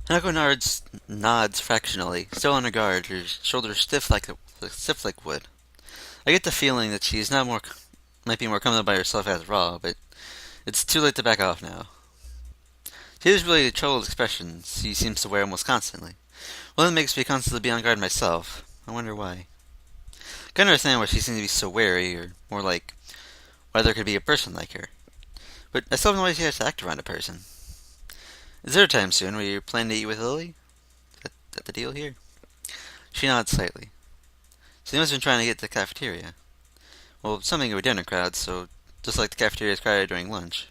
Hanako nods fractionally, still on her guard, her shoulders stiff like wood. I get the feeling that she's not more might be more comfortable by herself after all, but it's too late to back off now. She has really troubled expressions she seems to wear almost constantly. One that makes me constantly be on guard myself. I wonder why. I can understand why she seems to be so wary, or more like why there could be a person like her. But I still have no idea how to act around a person. Is there a time soon where you plan to eat with Lily? Is that the deal here? She nods slightly. So they must have been trying to get to the cafeteria. Well, something of a dinner crowd, so just like the cafeteria is crowded during lunch.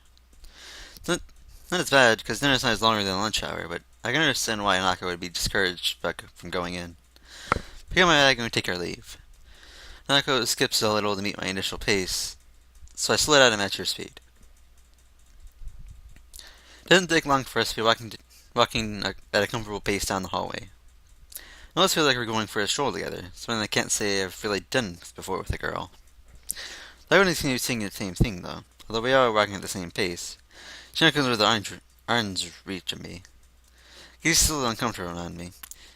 It's not as bad, because dinner's not as longer than lunch hour, but I can understand why Hanako would be discouraged from going in. Pick up my bag and we take our leave. Hanako skips a little to meet my initial pace, so I slid out and match her speed. It doesn't take long for us to be walking at a comfortable pace down the hallway. It almost feels like we're going for a stroll together, something I can't say I've really done before with a girl. I wouldn't seem to be singing the same thing, though, although we are walking at the same pace. She now comes with arms reach of me. He's still uncomfortable around me.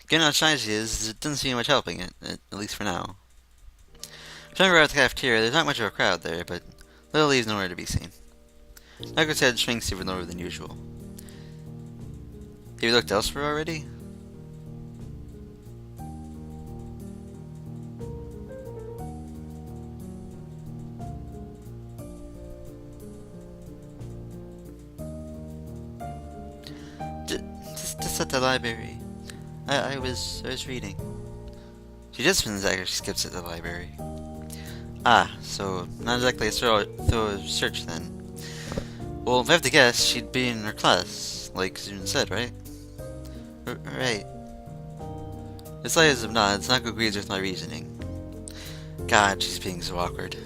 Given how shy she is, it doesn't seem much helping it, at least for now. Trying to arrive at the cafeteria, there's not much of a crowd there, but Lily's nowhere to be seen. Nako's head shrinks even lower than usual. Have you looked elsewhere already? Just at the library. I was reading. She just spends after she skips at the library. Ah, so not exactly a thorough search then. Well, if I have to guess, she'd be in her class, like Zun said, right? Right. Besides of nods, Nako agrees with my reasoning. God, she's being so awkward.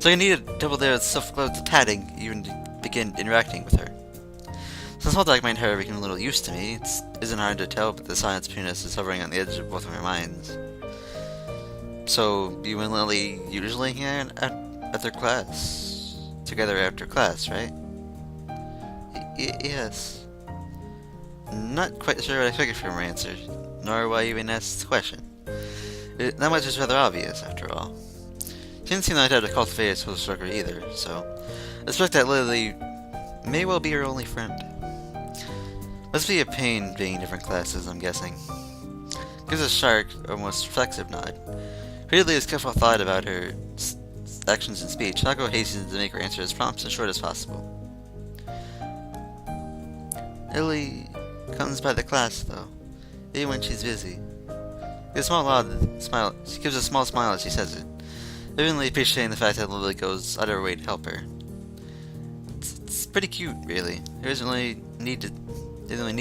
So I need a double layer of self-clothed padding even to begin interacting with her. Since all that might have become a little used to me, it isn't hard to tell that the science between us is hovering on the edge of both of our minds. So, you and Lily usually hang out at their class? Together after class, right? Yes. Not quite sure what I expected from her answer, nor why you even asked the question. That much is rather obvious, after all. She didn't seem like to have cultivated a social circle either, so I suspect that Lily may well be her only friend. Must be a pain being in different classes, I'm guessing. Gives a sharp, almost reflexive nod. Repeatedly as careful thought about her actions and speech, Hanako hastens to make her answer as prompt and short as possible. Lily comes by the class, though, even when she's busy. She gives a small smile as she says it, evidently appreciating the fact that Lily goes out of her way to help her. It's pretty cute, really. There isn't really need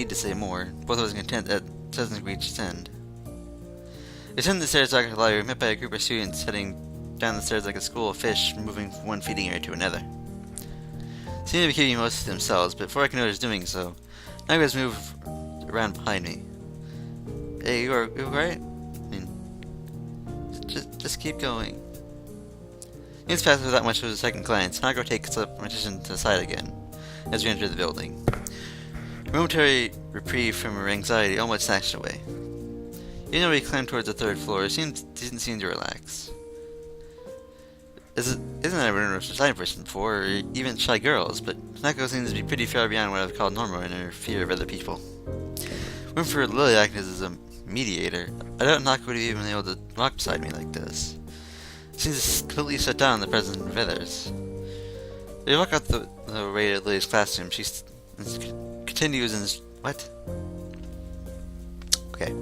to say more. Both of us are content that it doesn't reach its end. We ascend the stairs back to the library, met by a group of students heading down the stairs like a school of fish, moving from one feeding area to another. They seem to be keeping most to themselves, but before I can notice doing so, Naga's move around behind me. Hey, you alright? I mean, just keep going. Things pass without much of a second glance. Hanako takes up my attention to the side again as we enter the building. A momentary reprieve from her anxiety almost snatched away. Even though we climbed towards the third floor, it didn't seem to relax. Isn't that a shy person before, or even shy girls, but Hanako seems to be pretty far beyond what I've called normal in her fear of other people. When for Lily acting as a mediator, I doubt Hanako would have even been able to walk beside me like this. She seems completely shut down in the presence of others. We walk out the way to Lily's classroom. She continues in what? Okay.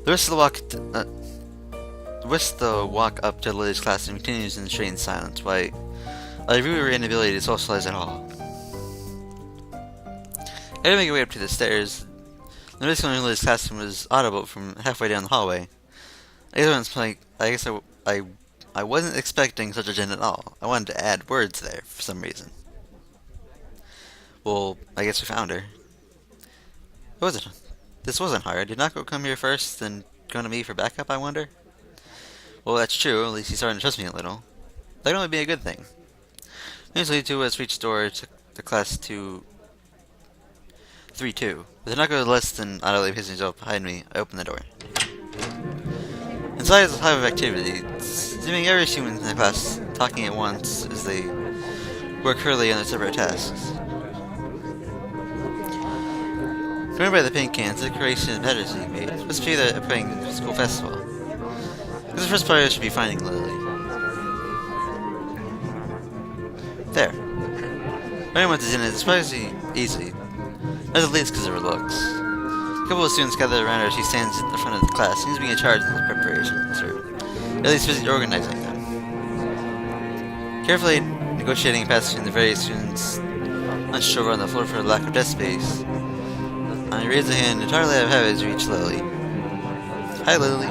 The rest of the walk up to Lily's classroom continues in strange silence, while I review her inability to socialize at all. I had to make my way up to the stairs. The noise coming from Lily's classroom was audible from halfway down the hallway. I guess I wasn't expecting such a gen at all. I wanted to add words there for some reason. Well, I guess we found her. This wasn't hard. Did Nako come here first, then go to me for backup, I wonder? Well, that's true. At least he's starting to trust me a little. That can only be a good thing. Eventually, two of us reached the door, took the class to 3-2. With Hanako less than audibly pissing himself behind me, I open the door. Inside is a hive of activity, seeming every human in the class talking at once as they work hurriedly on their separate tasks. Going by the paint cans, the decoration and patterns he made, it's supposed to be the upcoming school festival. Because the first priority should be finding Lily. There. Finding what is in it is surprisingly easy, not at least because of her looks. A couple of students gather around her as she stands at the front of the class, seems to be in charge of the preparations, or at least busy organizing them. Carefully negotiating a pass between the various students hunched over on the floor for lack of desk space, I raise a hand entirely out of habit to reach Lily. Hi, Lily.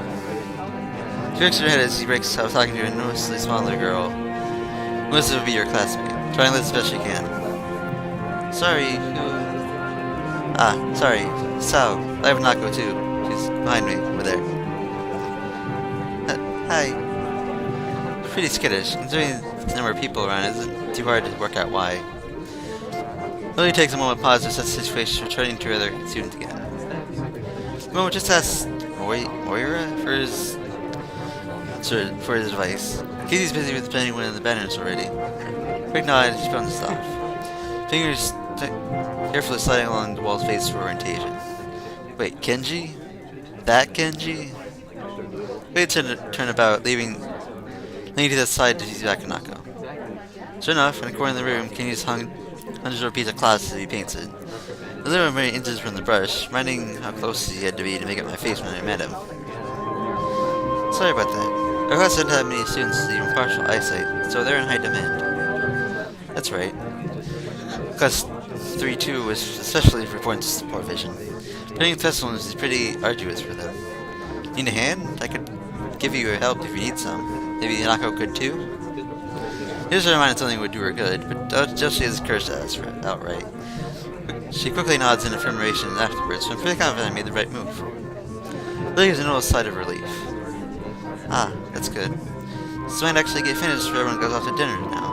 She shakes her head as he breaks off talking to an enormously smaller girl, who must be your classmate, trying to live as best she can. Sorry, sorry. Sao. I have Hanako too. She's behind me, over there. Hi. Pretty skittish, considering the number of people around, it isn't too hard to work out why. Lily takes a moment to pause to assess the situation, returning to her other student again. The moment just asks Moira for his advice. Casey's busy with planning one of the banners already. Quick nod and she bounces off. Fingers carefully sliding along the wall's face for orientation. Wait, Kenji? That Kenji? Wait to turn about, leaning to the side to see back Hanako. Sure enough, in a corner of the room, Kenji's hung under a piece of cloth as he paints it. A little many inches from the brush, reminding how close he had to be to make up my face when I met him. Sorry about that. Our class didn't have many students with even partial eyesight, so they're in high demand. That's right. Class 3-2 was especially for points to poor vision. Planning festivals is pretty arduous for them. Need a hand? I could give you help if you need some. Maybe Hanako could too? Here's her mind something would do her good, but just she has courage to ask outright. She quickly nods in affirmation afterwards, so I'm pretty confident I made the right move. Lily gives a little sigh of relief. Ah, that's good. This might actually get finished before everyone goes off to dinner now.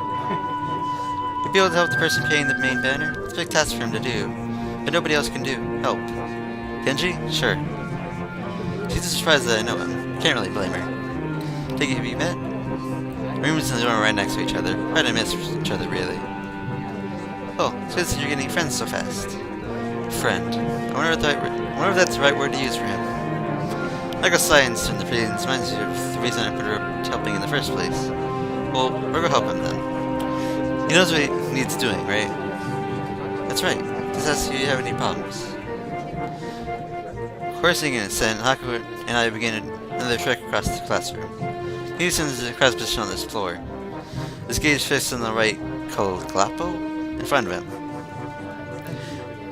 You'll be able to help the person paying the main banner? It's a big task for him to do, but nobody else can do. Help. Kenji? Sure. She's just surprised that I know him. Can't really blame her. Take it, have you met? Rooms in the dorm right next to each other. Right to miss each other, really. Oh, it's good that you're getting friends so fast. Friend. I wonder if that's the right word to use for him. Like a science in the presence reminds you of the reason I put her up to helping in the first place. Well, we're gonna help him then. He knows what he needs doing, right? That's right. Just ask if you have any problems. Coursing in assent, Hanako and I begin another trek across the classroom. He sends a cross position on this floor. His gaze fixed on the right Galappo in front of him.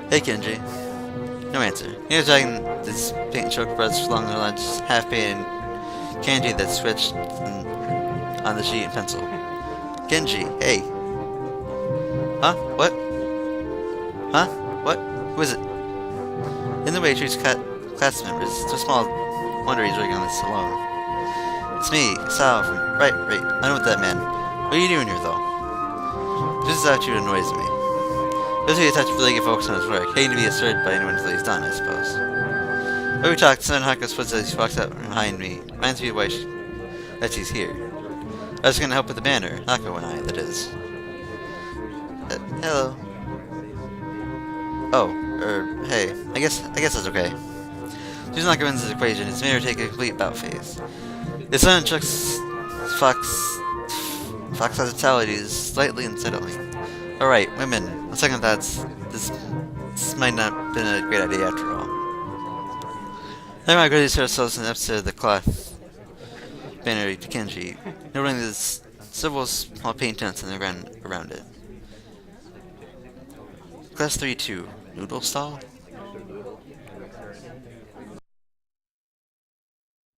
Hey, Kenji. No answer. He was dragging this paint choke brush along the lunch, half-painted kanji that switched on the sheet and pencil. Kenji, hey. Huh? What? Huh? What? Who is it? In the way he treats class members, it's a small wonder he's working on this alone. It's me, Sao from... Right. I know what that meant. What are you doing here, though? This attitude annoys me. This way, to really get focused on his work, hating to be disturbed by anyone until he's done, I suppose. When we talked, Son Hako's footsteps as he walks up behind me. Reminds me of why that she's here. I was going to help with the banner. Hanako and I, that is. Hello. Oh, hey. I guess that's okay. She's not going into this equation. It's made her take a complete about phase. His son Chuck's Fox hospitality is slightly unsettling. Alright, women. On second thoughts, this might not have been a great idea after all. Then I gradually set ourselves in the episode of the cloth banner to Kenji, noting there's several small paint tents on the ground around it. Class 3-2, noodle stall?